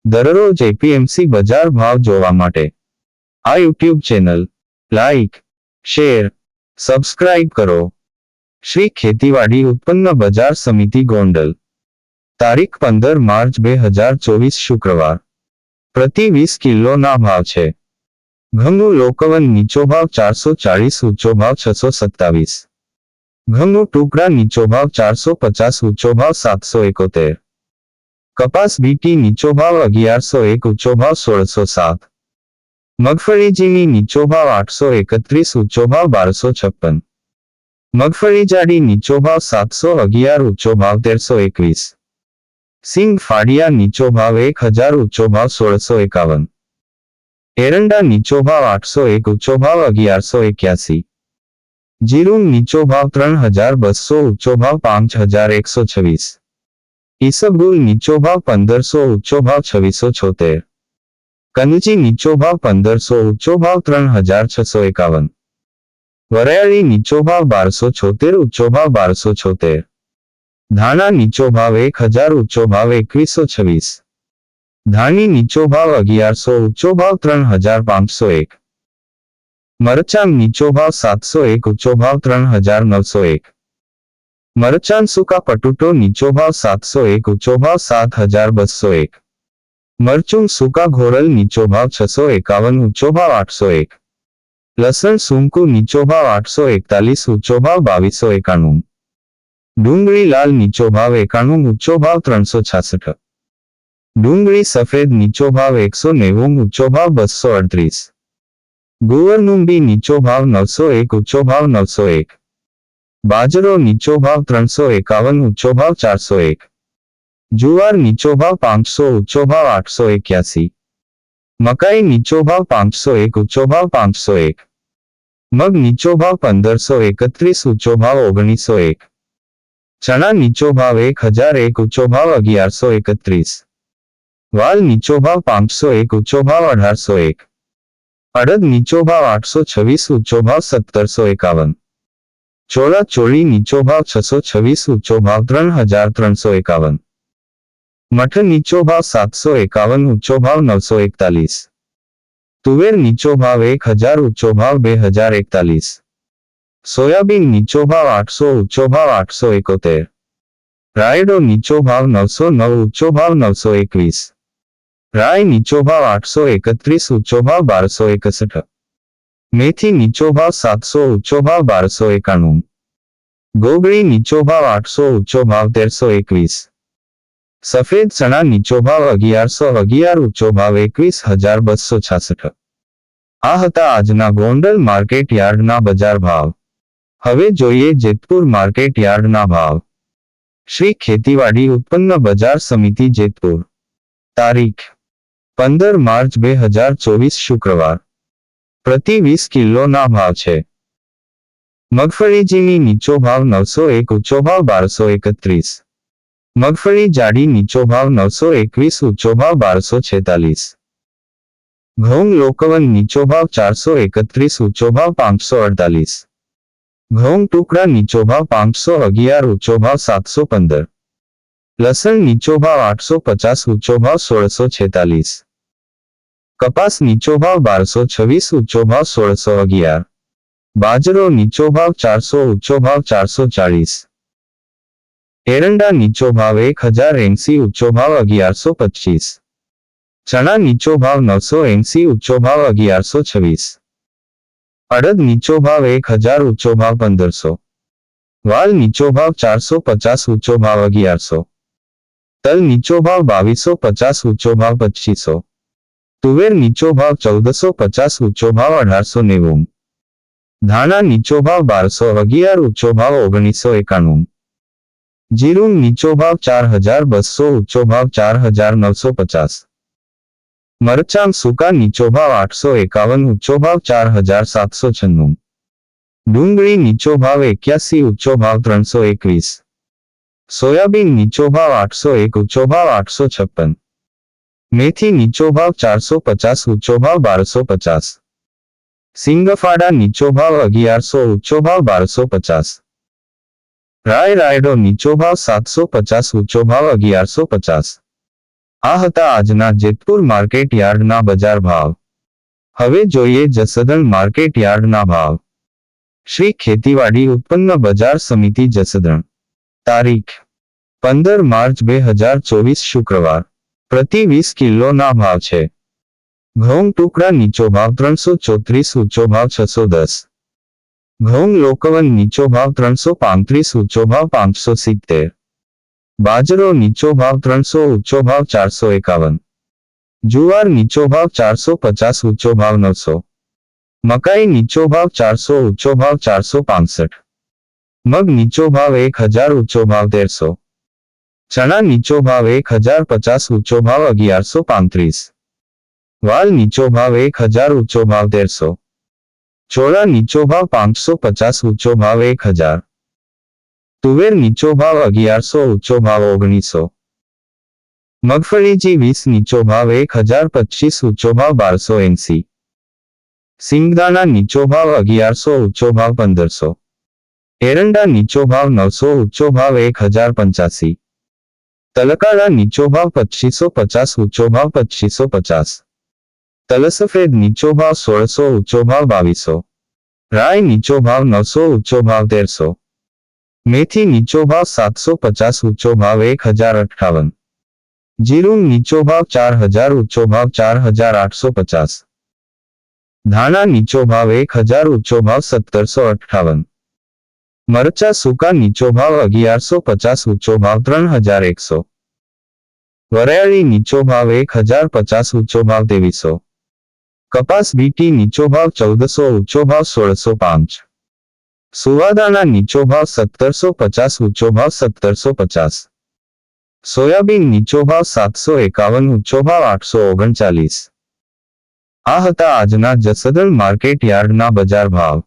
દરરોજ એપીએમસી બજાર ભાવ જોવા માટે આ YouTube channel like, share, subscribe કરો. શ્રી ખેતીવાડી ઉત્પન્ન બજાર સમિતિ ગોંડલ, તારીખ 15 માર્ચ 2024 શુક્રવાર. પ્રતિ 20 કિલોના ભાવ છે. ઘઉંનું લોકવન નીચો ભાવ 440, ઊંચો ભાવ 627. ઘઉંનું ટુકડા નીચો ભાવ 450, ઊંચો ભાવ 771. કપાસ બીટી નીચો ભાવ 1101, ઊંચો ભાવ 1607. મગફળી ઝીણી નીચો ભાવ 831, ઊંચો ભાવ 1256. મગફળી જાડી નીચો ભાવ 711, ઊંચો ભાવ 1321. સિંગ ફાડિયા નીચો ભાવ 1000, ઊંચો ભાવ 1651. એરંડા નીચો ભાવ 801, ઊંચો ભાવ 1181. જીરું નીચો ભાવ 3200, ઊંચો ભાવ 5126. ઈસબગુલ નીચો ભાવ 1500, ઊંચો ભાવ 2676. કનજી નીચો ભાવ 1500, ઊંચો ભાવ 3651. વરિયાળી નીચો ભાવ 1276, ઊંચો ભાવ 1276. ધાણા નીચો ભાવ 1000, ઊંચો ભાવ 2126. ધાણી નીચો ભાવ 1100, ઊંચો ભાવ 3501. મરચાં નીચો ભાવ 701, ઊંચો ભાવ 3901. મરચાં સૂકા પટુટો નીચો ભાવ 701, ઊંચો ભાવ 7201. મરચું સૂકા ઘોરલ નીચો ભાવ 651, ઊંચો ભાવ 801. લસણ સૂકું નીચો ભાવ 841, ઊંચો ભાવ 2291. ડુંગળી લાલ નીચો ભાવ 91, ઊંચો ભાવ 366. ડુંગળી સફેદ નીચો ભાવ 190, ઊંચો ભાવ 238. ગુવારનું બી નીચો ભાવ 901, ઊંચો ભાવ 901. બાજરો નીચો ભાવ 351, ઊંચો ભાવ 401. જુવાર નીચો ભાવ 500, ઊંચો ભાવ 881. મકાઈ નીચો ભાવ 501, ઊંચો ભાવ 501. મગ નીચો ભાવ 1531, ઊંચો ભાવ 1901. ચણા નીચો ભાવ 1001, ઊંચો ભાવ 1131. વાલ નીચો ભાવ 501, ઊંચો ભાવ 1801. અડદ નીચો ભાવ 826, ઊંચો ભાવ 1751. ચોળા ચોળી નીચો ભાવ 626, ઊંચો ભાવ 3351. મઠ નીચો ભાવ 751, ઊંચો ભાવ 941. તુવેર નીચો ભાવ 1000, ઊંચો ભાવ 2041. સોયાબીન નીચો ભાવ 800, ઊંચો ભાવ 871. રાયડો નીચો ભાવ 909, ઊંચો ભાવ 921. રાય નીચો ભાવ 831, ઊંચો ભાવ 1261. મેથી નીચો ભાવ 700, ઊંચો ભાવ 1291. ગોગળી નીચો ભાવ 800, ઊંચો ભાવ 1321. સફેદ ચણા નીચો ભાવ 1111, ઊંચો ભાવ 21266. આ હતા આજના ગોંડલ માર્કેટ યાર્ડના બજાર ભાવ. હવે જોઈએ જેતપુર માર્કેટ યાર્ડના ભાવ. શ્રી ખેતીવાડી ઉત્પન્ન બજાર સમિતિ જેતપુર, તારીખ 15 માર્ચ 2024 શુક્રવાર. પ્રતિ 20 કિલોના ભાવ છે. મગફળી ઝીણી નીચો ભાવ 901, ઊંચો ભાવ 1231. મગફળી જાડી નીચો ભાવ 921, ઊંચો ભાવ 1246. ઘઉં લોકવન નીચો ભાવ 431, ઊંચો ભાવ 548. ઘઉં ટુકડા નીચો ભાવ 511, ઊંચો ભાવ 715. લસણ નીચો ભાવ 850, ઊંચો ભાવ 1646. કપાસ નીચો ભાવ 1226, ઊંચો ભાવ 1611. બાજરો નીચો ભાવ 400, ઊંચો ભાવ 440. એરંડા નીચો ભાવ 1080, ઊંચો ભાવ 1125. ચણા નીચો ભાવ 980, ઊંચો ભાવ 1126. અડદ નીચો ભાવ 1000, ઊંચો ભાવ 1500. વાલ નીચો ભાવ 450, ઊંચો ભાવ 1100. તલ નીચો ભાવ 2250, ઊંચો ભાવ 2500. તુવેર નીચો ભાવ 1450, ઊંચો ભાવ 1890. ધાણા નીચો ભાવ 1211, ઊંચો ભાવ 1991. જીરું નીચો ભાવ 4200, ઊંચો ભાવ 4950. મરચાં સૂકા નીચો ભાવ 851, ઊંચો ભાવ 4796. ડુંગળી નીચો ભાવ 81, ઊંચો ભાવ 321. સોયાબીન નીચો ભાવ 801, ઊંચો ભાવ 856. મેથી નીચો ભાવ 450, ઊંચો ભાવ 1250. સિંગફાડા નીચો ભાવ 1100, ઊંચો ભાવ 1250. રાયડો નીચો ભાવ 750, ઊંચો ભાવ 1150. આ હતા આજના જેતપુર માર્કેટ યાર્ડના બજાર ભાવ. હવે જોઈએ જસદણ માર્કેટ યાર્ડના ભાવ. શ્રી ખેતીવાડી ઉત્પન્ન બજાર સમિતિ જસદણ. તારીખ 15 માર્ચ 2024 શુક્રવાર. પ્રતિ 20 કિલોના ભાવ છે. ઘઉં ટુકડા નીચો ભાવ 334, ઊંચો ભાવ 610. ઘઉં લોકવન નીચો ભાવ 335, ઊંચો ભાવ 570. બાજરો નીચો ભાવ 300, ઊંચો ભાવ 451. જુવાર નીચો ભાવ 450, ઊંચો ભાવ 900. મકાઈ નીચો ભાવ 400, ઊંચો ભાવ 465. મગ નીચો ભાવ 1000, ઊંચો ભાવ 1300. ચણા નીચો ભાવ 1050, ઊંચો ભાવ 1135. વાલ નીચો ભાવ 1000, ઊંચો ભાવ 1300. ચોળા નીચો ભાવ 550, ઊંચો ભાવ 1000. તુવેર નીચો ભાવ 1100, ઊંચો ભાવ 1900. મગફળી G20 નીચો ભાવ 1025, ઊંચો ભાવ 1280. સિંગદાણા નીચો ભાવ 1100, ઊંચો ભાવ 1500. એરંડા નીચો ભાવ 900, ઊંચો ભાવ 1085. તલકાળા નીચો ભાવ 2550, ઊંચો ભાવ 2550. તલસફેદ નીચો ભાવ 1600, ઊંચો ભાવ 2200. રાય નીચો ભાવ 900, ઊંચો ભાવ 1300. મેથી નીચો ભાવ 750, ઊંચો ભાવ 1058. જીરું નીચો ભાવ 4000, ઊંચો ભાવ 4850. ધાણા નીચો ભાવ 1000, ઊંચો ભાવ 1758. મરચા સૂકા નીચો ભાવ 1150, ઊંચો ભાવ 3100. વરિયાળી નીચો ભાવ 1050, ઊંચો ભાવ 2300. કપાસ બીટી નીચો ભાવ 1400, ઊંચો ભાવ 1605. સુવાદાણા નીચો ભાવ 1750, ઊંચો ભાવ 1750. સોયાબીન નીચો ભાવ 751, ઊંચો ભાવ 839. આ હતા આજના જસદણ માર્કેટ યાર્ડના બજાર ભાવ.